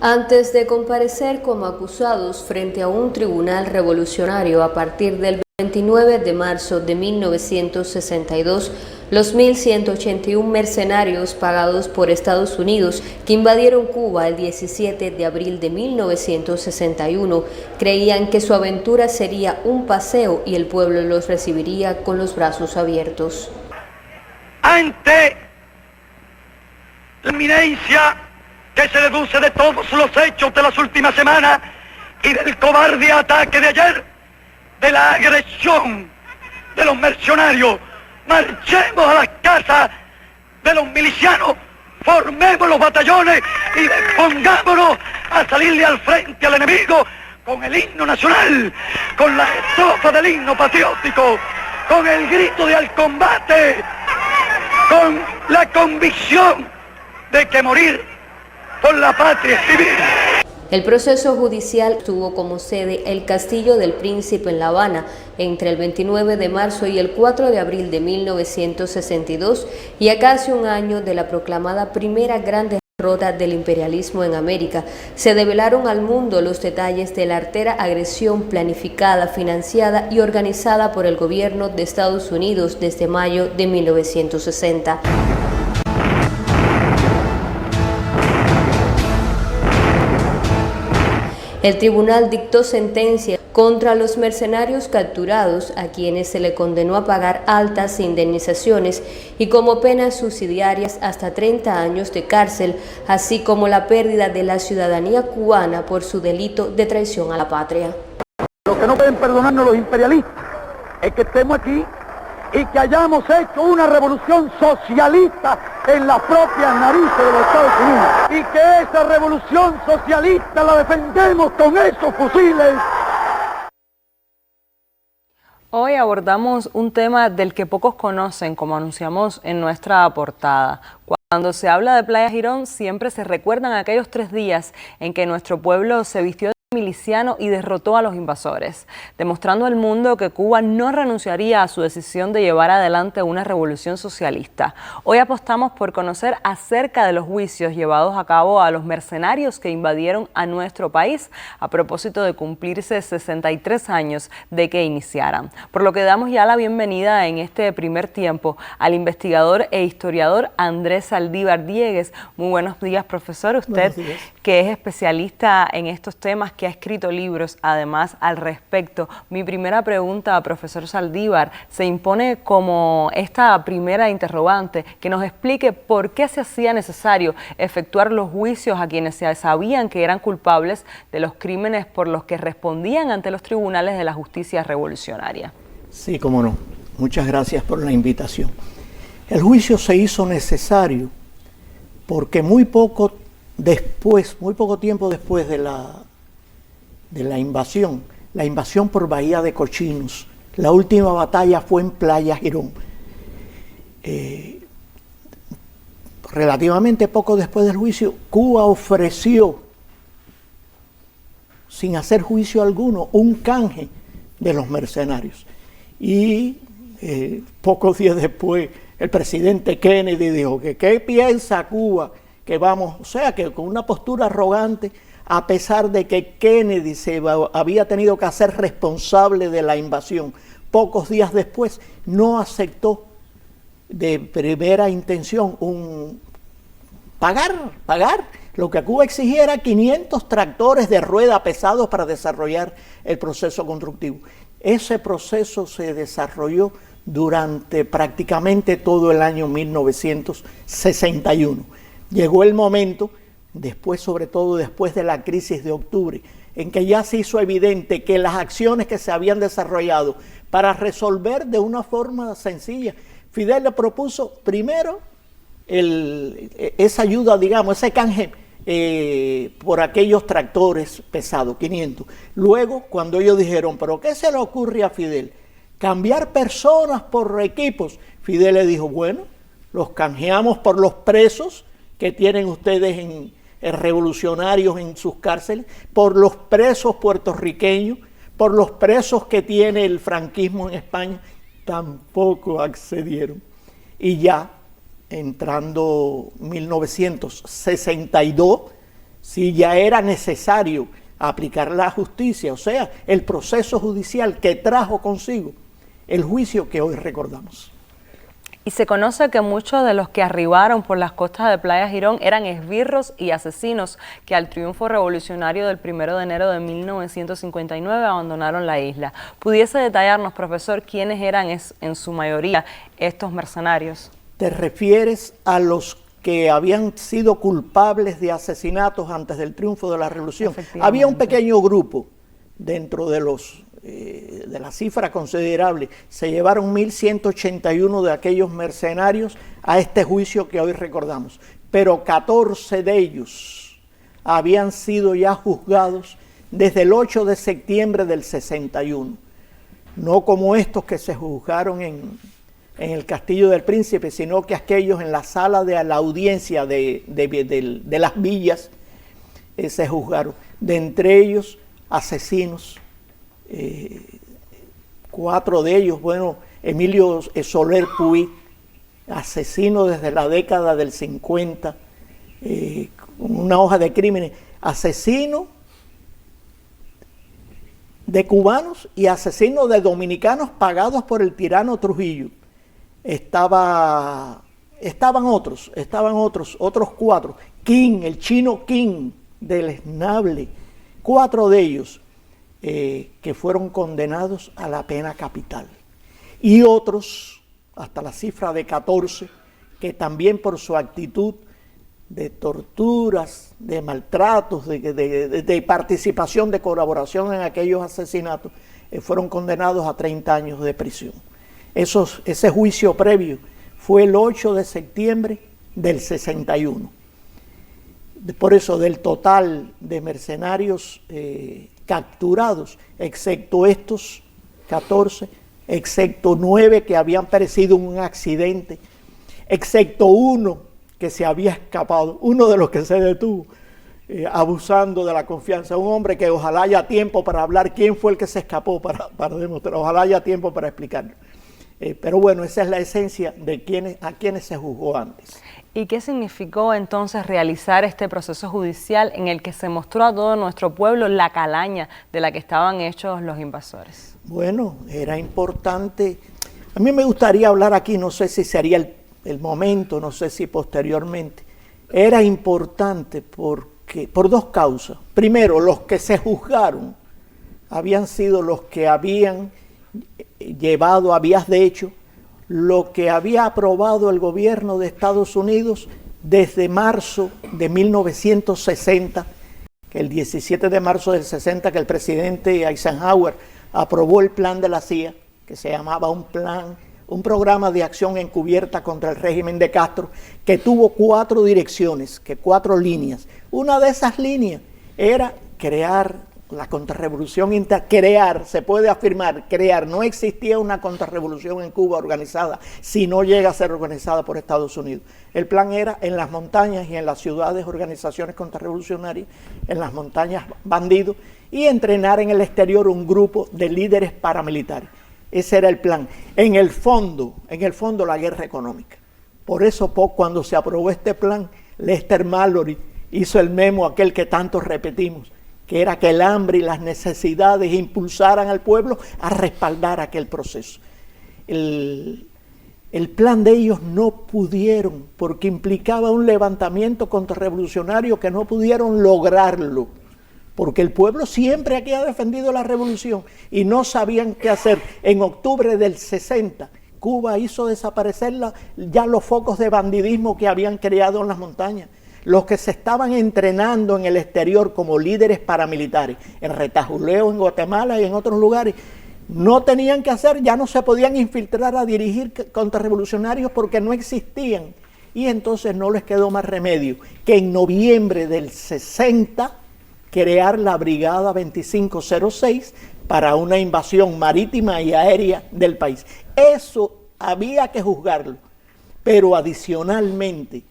Antes de comparecer como acusados frente a un tribunal revolucionario a partir del 29 de marzo de 1962, los 1.181 mercenarios pagados por Estados Unidos que invadieron Cuba el 17 de abril de 1961 creían que su aventura sería un paseo y el pueblo los recibiría con los brazos abiertos. Ante la inminencia que se deduce de todos los hechos de las últimas semanas y del cobarde ataque de ayer, de la agresión de los mercenarios, marchemos a las casas de los milicianos, formemos los batallones y pongámonos a salirle al frente al enemigo con el himno nacional, con la estrofa del himno patriótico, con el grito de al combate, con la convicción de que morir por la patria es vivir. El proceso judicial tuvo como sede el Castillo del Príncipe en La Habana entre el 29 de marzo y el 4 de abril de 1962 y a casi un año de la proclamada primera gran derrota del imperialismo en América. Se develaron al mundo los detalles de la artera agresión planificada, financiada y organizada por el gobierno de Estados Unidos desde mayo de 1960. El tribunal dictó sentencia contra los mercenarios capturados, a quienes se le condenó a pagar altas indemnizaciones y como penas subsidiarias hasta 30 años de cárcel, así como la pérdida de la ciudadanía cubana por su delito de traición a la patria. Lo que no pueden perdonarnos los imperialistas es que estemos aquí y que hayamos hecho una revolución socialista en las propias narices de los Estados Unidos y que esa revolución socialista la defendemos con esos fusiles. Hoy abordamos un tema del que pocos conocen, como anunciamos en nuestra portada. Cuando se habla de Playa Girón, siempre se recuerdan aquellos 3 días en que nuestro pueblo se vistió de miliciano y derrotó a los invasores, demostrando al mundo que Cuba no renunciaría a su decisión de llevar adelante una revolución socialista. Hoy apostamos por conocer acerca de los juicios llevados a cabo a los mercenarios que invadieron a nuestro país a propósito de cumplirse 63 años de que iniciaran. Por lo que damos ya la bienvenida en este primer tiempo al investigador e historiador Andrés Saldívar Diegues. Muy buenos días, profesor. Usted, que es especialista en estos temas, que ha escrito libros además al respecto. Mi primera pregunta, profesor Saldívar, se impone como esta primera interrogante, que nos explique por qué se hacía necesario efectuar los juicios a quienes se sabían que eran culpables de los crímenes por los que respondían ante los tribunales de la justicia revolucionaria. Sí, cómo no. Muchas gracias por la invitación. El juicio se hizo necesario porque muy poco tiempo después de la invasión por Bahía de Cochinos, la última batalla fue en Playa Girón. Relativamente poco después del juicio, Cuba ofreció, sin hacer juicio alguno, un canje de los mercenarios. Y pocos días después, el presidente Kennedy dijo que ¿qué piensa Cuba? Que vamos, o sea, que con una postura arrogante, a pesar de que Kennedy había tenido que hacer responsable de la invasión, pocos días después no aceptó de primera intención pagar. Lo que Cuba exigía era 500 tractores de rueda pesados para desarrollar el proceso constructivo. Ese proceso se desarrolló durante prácticamente todo el año 1961. Llegó el momento, sobre todo después de la crisis de octubre, en que ya se hizo evidente que las acciones que se habían desarrollado para resolver de una forma sencilla, Fidel le propuso primero esa ayuda, digamos, ese canje por aquellos tractores pesados, 500. Luego, cuando ellos dijeron, ¿pero qué se le ocurre a Fidel? Cambiar personas por equipos. Fidel le dijo, bueno, los canjeamos por los presos que tienen ustedes en revolucionarios en sus cárceles, por los presos puertorriqueños, por los presos que tiene el franquismo en España. Tampoco accedieron. Y ya entrando 1962, si ya era necesario aplicar la justicia, o sea, el proceso judicial que trajo consigo el juicio que hoy recordamos. Y se conoce que muchos de los que arribaron por las costas de Playa Girón eran esbirros y asesinos que al triunfo revolucionario del 1 de enero de 1959 abandonaron la isla. ¿Pudiese detallarnos, profesor, quiénes eran en su mayoría estos mercenarios? ¿Te refieres a los que habían sido culpables de asesinatos antes del triunfo de la revolución? Había un pequeño grupo dentro de de la cifra considerable. Se llevaron 1.181 de aquellos mercenarios a este juicio que hoy recordamos, pero 14 de ellos habían sido ya juzgados desde el 8 de septiembre del 61, no como estos que se juzgaron en el Castillo del Príncipe, sino que aquellos en la sala de la audiencia de las villas se juzgaron. De entre ellos, asesinos, 4 de ellos, bueno, Emilio Soler Puig, asesino desde la década del 50, con una hoja de crímenes, asesino de cubanos y asesino de dominicanos pagados por el tirano Trujillo. Estaban otros 4, King, el chino King, deleznable, 4 de ellos que fueron condenados a la pena capital, y otros, hasta la cifra de 14, que también por su actitud de torturas, de maltratos, de participación, de colaboración en aquellos asesinatos, fueron condenados a 30 años de prisión. Ese juicio previo fue el 8 de septiembre del 61. Por eso, del total de mercenarios capturados, excepto estos 14, excepto 9 que habían perecido en un accidente, excepto uno que se había escapado, uno de los que se detuvo, abusando de la confianza, un hombre que ojalá haya tiempo para hablar quién fue el que se escapó, para demostrar, ojalá haya tiempo para explicarlo. Pero bueno, esa es la esencia de a quienes se juzgó antes. ¿Y qué significó entonces realizar este proceso judicial en el que se mostró a todo nuestro pueblo la calaña de la que estaban hechos los invasores? Bueno, era importante. A mí me gustaría hablar aquí, no sé si sería el momento, no sé si posteriormente. Era importante por 2 causas. Primero, los que se juzgaron habían sido los que habían llevado a vías de hecho lo que había aprobado el gobierno de Estados Unidos desde marzo de 1960, que el 17 de marzo del 60, que el presidente Eisenhower aprobó el plan de la CIA, que se llamaba un programa de acción encubierta contra el régimen de Castro, que tuvo 4 direcciones, 4 líneas. Una de esas líneas era crear la contrarrevolución se puede afirmar, no existía una contrarrevolución en Cuba organizada si no llega a ser organizada por Estados Unidos. El plan era en las montañas y en las ciudades organizaciones contrarrevolucionarias, en las montañas bandidos, y entrenar en el exterior un grupo de líderes paramilitares. Ese era el plan. En el fondo la guerra económica. Por eso cuando se aprobó este plan, Lester Mallory hizo el memo aquel que tanto repetimos, que era que el hambre y las necesidades impulsaran al pueblo a respaldar aquel proceso. El plan de ellos no pudieron, porque implicaba un levantamiento contrarrevolucionario que no pudieron lograrlo, porque el pueblo siempre aquí ha defendido la revolución y no sabían qué hacer. En octubre del 60, Cuba hizo desaparecer ya los focos de bandidismo que habían creado en las montañas. Los que se estaban entrenando en el exterior como líderes paramilitares, en Retajuleo, en Guatemala y en otros lugares, no tenían que hacer, ya no se podían infiltrar a dirigir contrarrevolucionarios porque no existían. Y entonces no les quedó más remedio que en noviembre del 60 crear la Brigada 2506 para una invasión marítima y aérea del país. Eso había que juzgarlo, pero adicionalmente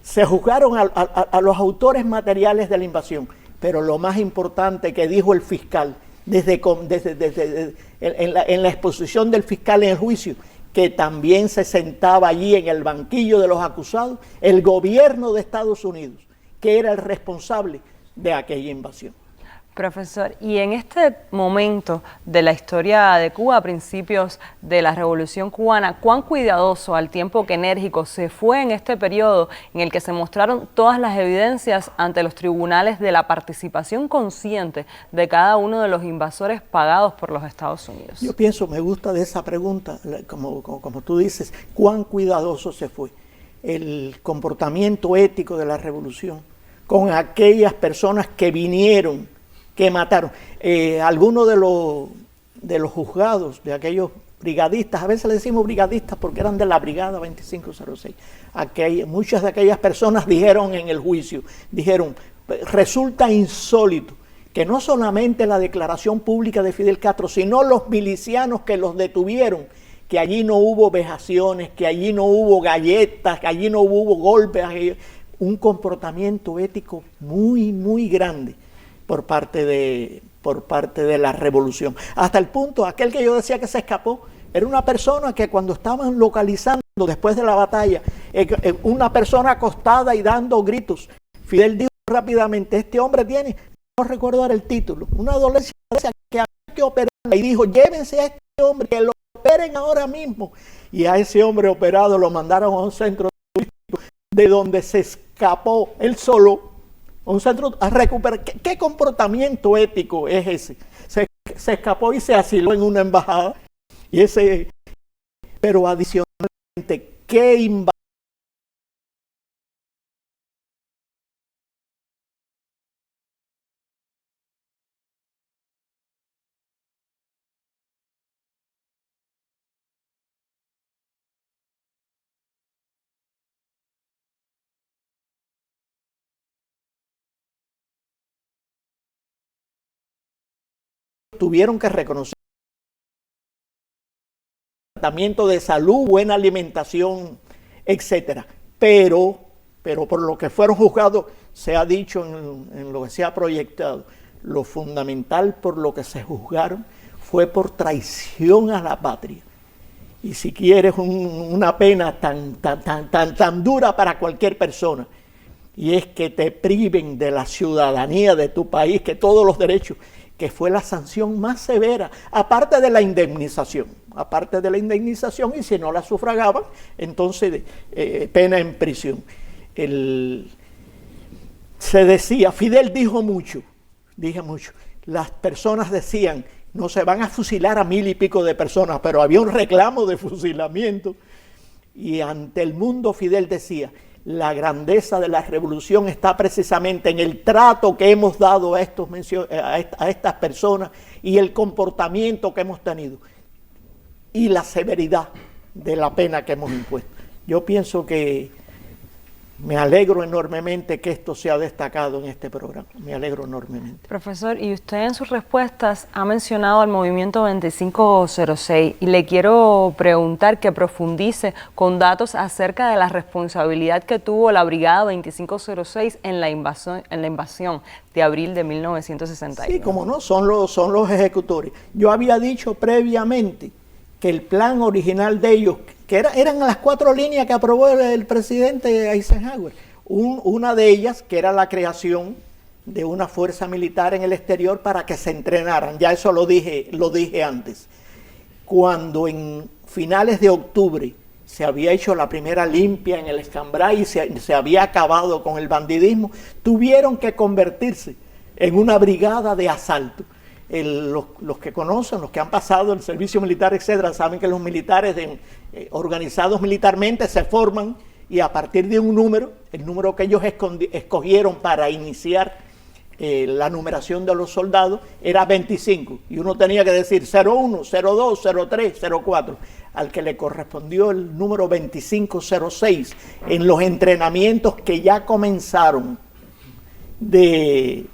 se juzgaron a los autores materiales de la invasión, pero lo más importante que dijo el fiscal en la exposición del fiscal en el juicio, que también se sentaba allí en el banquillo de los acusados, el gobierno de Estados Unidos, que era el responsable de aquella invasión. Profesor, y en este momento de la historia de Cuba, a principios de la Revolución Cubana, ¿cuán cuidadoso, al tiempo que enérgico, se fue en este periodo en el que se mostraron todas las evidencias ante los tribunales de la participación consciente de cada uno de los invasores pagados por los Estados Unidos? Yo pienso, me gusta de esa pregunta, como tú dices, ¿cuán cuidadoso se fue? El comportamiento ético de la Revolución con aquellas personas que vinieron, que mataron. Algunos de los juzgados, de aquellos brigadistas, a veces le decimos brigadistas porque eran de la Brigada 2506, muchas de aquellas personas dijeron en el juicio, resulta insólito que no solamente la declaración pública de Fidel Castro, sino los milicianos que los detuvieron, que allí no hubo vejaciones, que allí no hubo galletas, que allí no hubo golpes, un comportamiento ético muy, muy grande por parte de la revolución. Hasta el punto, aquel que yo decía que se escapó, era una persona que cuando estaban localizando después de la batalla, una persona acostada y dando gritos, Fidel dijo rápidamente, este hombre tiene, no recuerdo ahora el título, una dolencia que había que operarla, y dijo, llévense a este hombre, que lo operen ahora mismo. Y a ese hombre operado lo mandaron a un centro de donde se escapó él solo, un centro a recuperar. ¿Qué comportamiento ético es ese? Se escapó y se asiló en una embajada. Pero adicionalmente, ¿qué invasión tuvieron que reconocer? Tratamiento de salud, buena alimentación, etcétera. Pero por lo que fueron juzgados, se ha dicho en lo que se ha proyectado, lo fundamental por lo que se juzgaron fue por traición a la patria. Y si quieres una pena tan dura para cualquier persona, y es que te priven de la ciudadanía de tu país, que todos los derechos, que fue la sanción más severa, aparte de la indemnización, y si no la sufragaban, entonces pena en prisión. Se decía, Fidel dijo mucho, las personas decían, no se van a fusilar a 1000 y pico de personas, pero había un reclamo de fusilamiento, y ante el mundo Fidel decía, la grandeza de la revolución está precisamente en el trato que hemos dado a estas personas y el comportamiento que hemos tenido y la severidad de la pena que hemos impuesto. Yo pienso que me alegro enormemente que esto sea destacado en este programa, me alegro enormemente. Profesor, y usted en sus respuestas ha mencionado al movimiento 2506 y le quiero preguntar que profundice con datos acerca de la responsabilidad que tuvo la Brigada 2506 en la invasión de abril de 1961. Sí, como no, son los ejecutores. Yo había dicho previamente que el plan original de ellos, que eran las 4 líneas que aprobó el presidente Eisenhower, una de ellas que era la creación de una fuerza militar en el exterior para que se entrenaran, ya eso lo dije antes. Cuando en finales de octubre se había hecho la primera limpia en el Escambray y se había acabado con el bandidismo, tuvieron que convertirse en una brigada de asalto. Los que conocen, los que han pasado el servicio militar, etcétera, saben que los militares organizados militarmente se forman y a partir de un número, el número que ellos escogieron para iniciar la numeración de los soldados era 25 y uno tenía que decir 01, 02, 03, 04, al que le correspondió el número 2506 en los entrenamientos que ya comenzaron de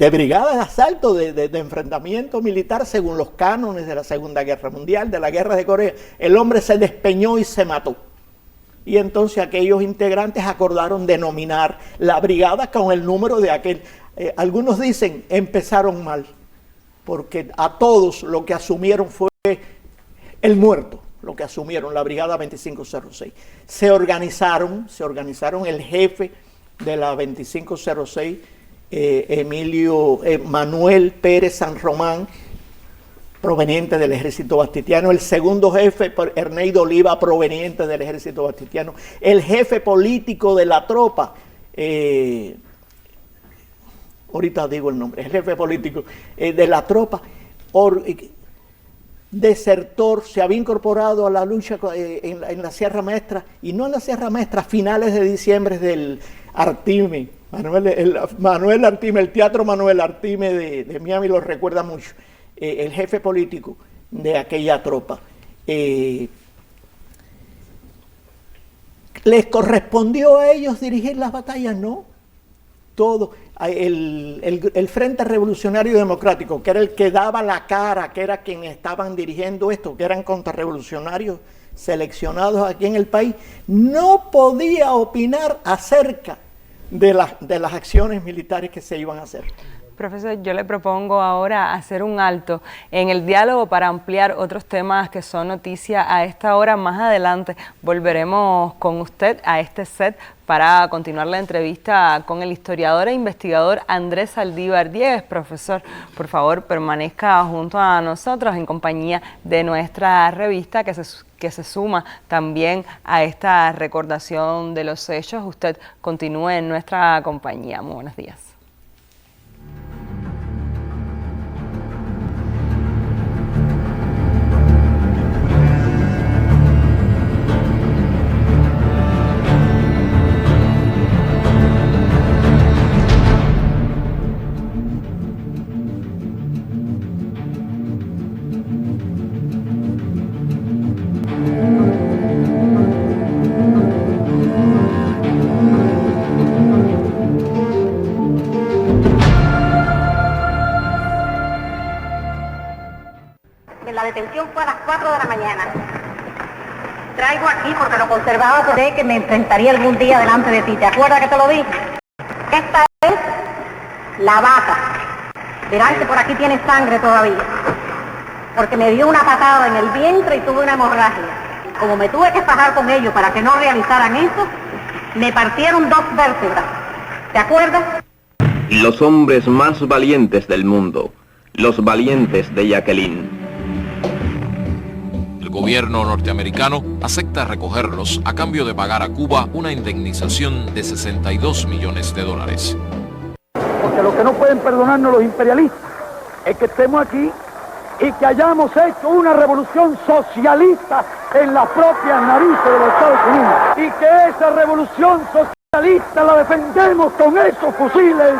brigada de asalto, de enfrentamiento militar según los cánones de la Segunda Guerra Mundial, de la Guerra de Corea. El hombre se despeñó y se mató. Y entonces aquellos integrantes acordaron denominar la brigada con el número de aquel. Algunos dicen, empezaron mal, porque a todos lo que asumieron fue el muerto. lo que asumieron, la Brigada 2506. Se organizaron el jefe de la 2506, Manuel Pérez San Román, proveniente del ejército bastitiano, el segundo jefe, Erneido Oliva, proveniente del ejército bastitiano, el jefe político de la tropa, ahorita digo el nombre, el jefe político de la tropa, desertor, se había incorporado a la lucha en la Sierra Maestra, y no en la Sierra Maestra, a finales de diciembre del Artime, Manuel Artime, el Teatro Manuel Artime de Miami lo recuerda mucho, el jefe político de aquella tropa. ¿Les correspondió a ellos dirigir las batallas? No. Todo. El Frente Revolucionario Democrático, que era el que daba la cara, que era quien estaban dirigiendo esto, que eran contrarrevolucionarios seleccionados aquí en el país, no podía opinar acerca de las acciones militares que se iban a hacer. Profesor, yo le propongo ahora hacer un alto en el diálogo para ampliar otros temas que son noticia a esta hora. Más adelante volveremos con usted a este set para continuar la entrevista con el historiador e investigador Andrés Saldívar Diegues. Profesor, por favor, permanezca junto a nosotros en compañía de nuestra revista que se suma también a esta recordación de los hechos. Usted continúe en nuestra compañía. Muy buenos días. La detención fue a las 4 de la mañana. Traigo aquí porque lo conservaba porque que me enfrentaría algún día delante de ti. ¿Te acuerdas que te lo dije? Esta es la vaca. Verán que por aquí tiene sangre todavía. Porque me dio una patada en el vientre y tuve una hemorragia. Como me tuve que fajar con ellos para que no realizaran eso, me partieron 2 vértebras. ¿Te acuerdas? Los hombres más valientes del mundo. Los valientes de Jacqueline. El gobierno norteamericano acepta recogerlos a cambio de pagar a Cuba una indemnización de $62 millones. Porque lo que no pueden perdonarnos los imperialistas es que estemos aquí y que hayamos hecho una revolución socialista en las propias narices de los Estados Unidos y que esa revolución socialista la defendemos con esos fusiles